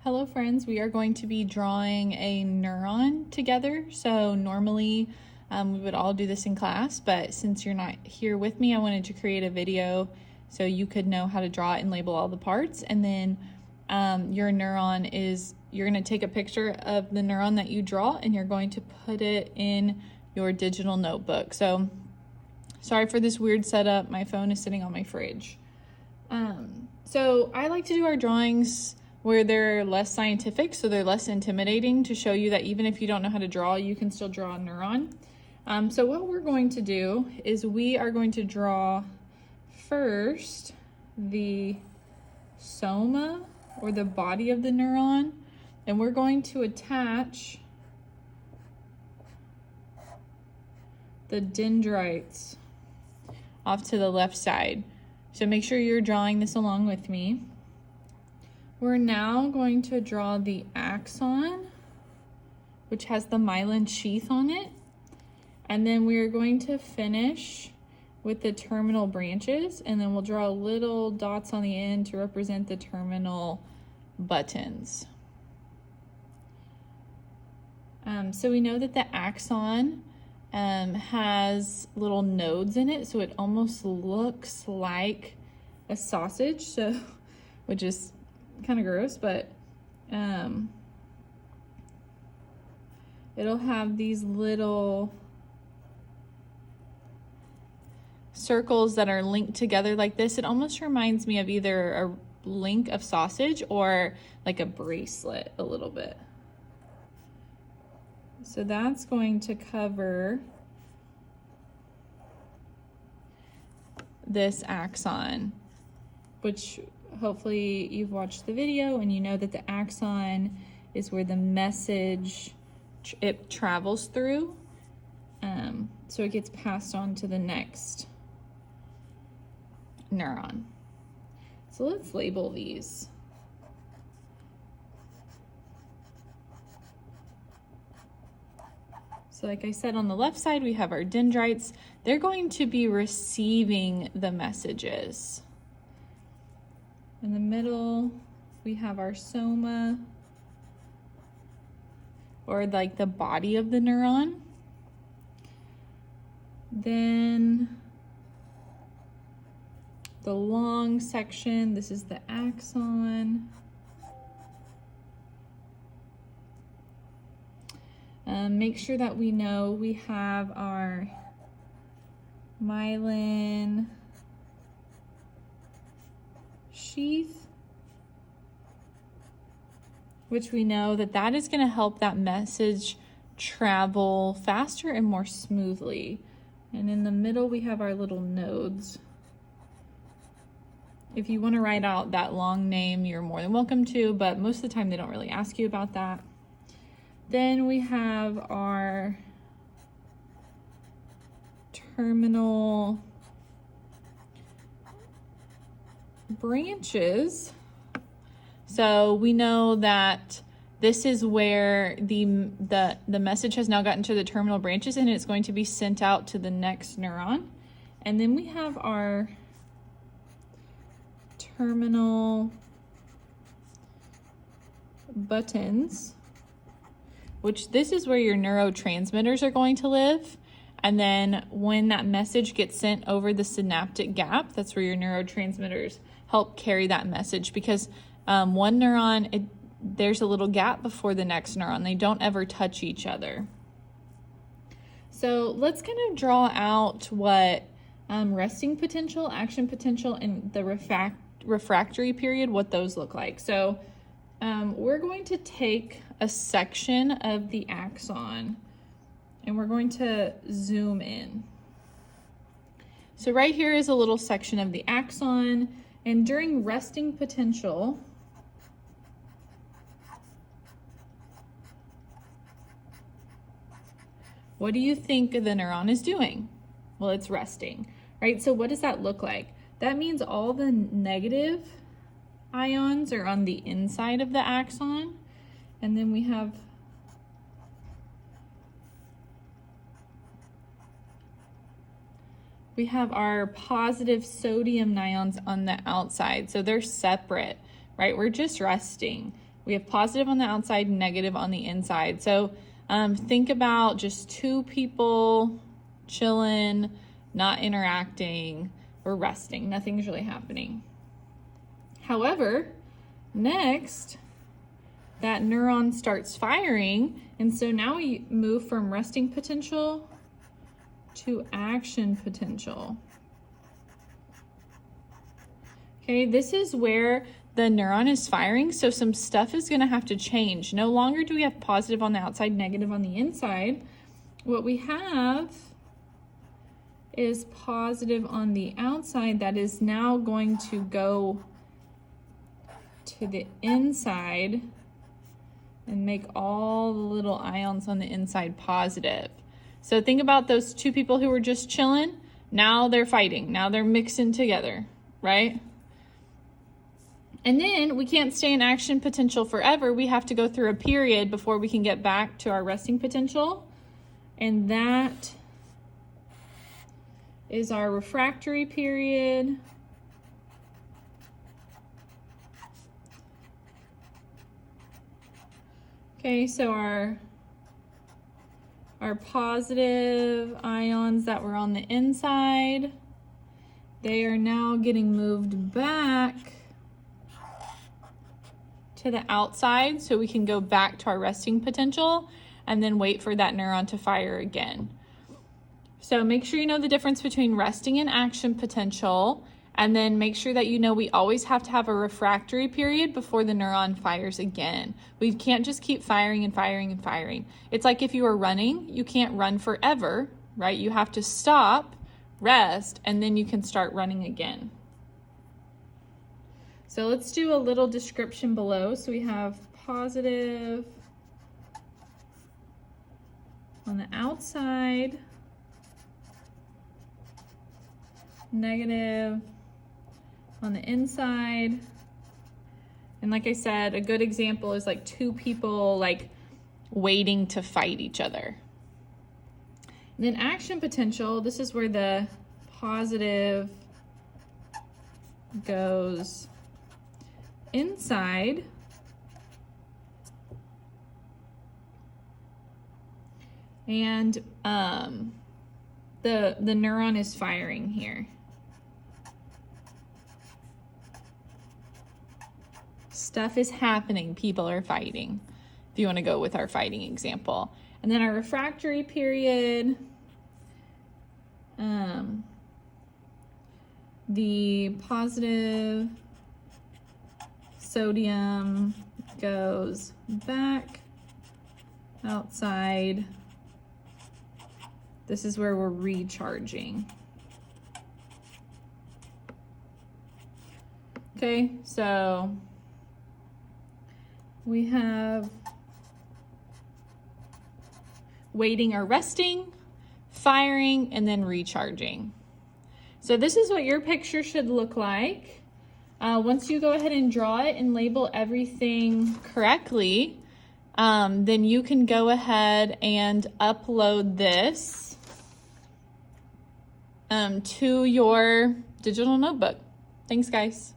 Hello friends, we are going to be drawing a neuron together. So normally we would all do this in class, but since you're not here with me, I wanted to create a video so you could know how to draw it and label all the parts. And then your neuron is, you're going to take a picture of the neuron that you draw and you're going to put it in your digital notebook. So sorry for this weird setup. My phone is sitting on my fridge. So I like to do our drawings where they're less scientific, so they're less intimidating, to show you that even if you don't know how to draw, you can still draw a neuron. So what we're going to do is we are going to draw first the soma, or the body of the neuron, and we're going to attach the dendrites off to the left side. So make sure you're drawing this along with me. We're now going to draw the axon, which has the myelin sheath on it. And then we're going to finish with the terminal branches, and then we'll draw little dots on the end to represent the terminal buttons. So we know that the axon has little nodes in it, so it almost looks like a sausage, so which is kind of gross, but it'll have these little circles that are linked together like this. It almost reminds me of either a link of sausage or like a bracelet a little bit. So that's going to cover this axon, which hopefully you've watched the video and you know that the axon is where the message it travels through, so it gets passed on to the next neuron. So let's label these. So like I said, on the left side we have our dendrites. They're going to be receiving the messages. In the middle, we have our soma, or like the body of the neuron. Then the long section, this is the axon. Make sure that we know we have our myelin sheath, which we know that that is going to help that message travel faster and more smoothly. And in the middle we have our little nodes. If you want to write out that long name, you're more than welcome to, but most of the time they don't really ask you about that. Then we have our terminal branches. So we know that this is where the message has now gotten to the terminal branches and it's going to be sent out to the next neuron. And then we have our terminal buttons, which this is where your neurotransmitters are going to live. And then when that message gets sent over the synaptic gap, that's where your neurotransmitters help carry that message, because one neuron, there's a little gap before the next neuron. They don't ever touch each other. So let's kind of draw out what resting potential, action potential, and the refractory period, what those look like. So we're going to take a section of the axon and we're going to zoom in. So right here is a little section of the axon, and during resting potential, what do you think the neuron is doing? Well, it's resting, right? So what does that look like? That means all the negative ions are on the inside of the axon, and then we have our positive sodium ions on the outside. So they're separate, right? We're just resting. We have positive on the outside, negative on the inside. So think about just two people chilling, not interacting, or resting. Nothing's really happening. However, next, that neuron starts firing, and so now we move from resting potential to action potential. Okay, this is where the neuron is firing, so some stuff is going to have to change. No longer do we have positive on the outside, negative on the inside. What we have is positive on the outside that is now going to go to the inside and make all the little ions on the inside positive. So think about those two people who were just chilling. Now they're fighting. Now they're mixing together, right? And then we can't stay in action potential forever. We have to go through a period before we can get back to our resting potential. And that is our refractory period. Okay, so our positive ions that were on the inside, they are now getting moved back to the outside so we can go back to our resting potential and then wait for that neuron to fire again. So make sure you know the difference between resting and action potential, and then make sure that you know we always have to have a refractory period before the neuron fires again. We can't just keep firing and firing and firing. It's like if you are running, you can't run forever, right? You have to stop, rest, and then you can start running again. So let's do a little description below. So we have positive on the outside, negative on the inside. And like I said, a good example is like two people like waiting to fight each other. And then action potential, this is where the positive goes inside. And the neuron is firing here. Stuff is happening, people are fighting, if you want to go with our fighting example. And then our refractory period, the positive sodium goes back outside. This is where we're recharging. Okay, so we have waiting or resting, firing, and then recharging. So this is what your picture should look like. Once you go ahead and draw it and label everything correctly, then you can go ahead and upload this to your digital notebook. Thanks, guys.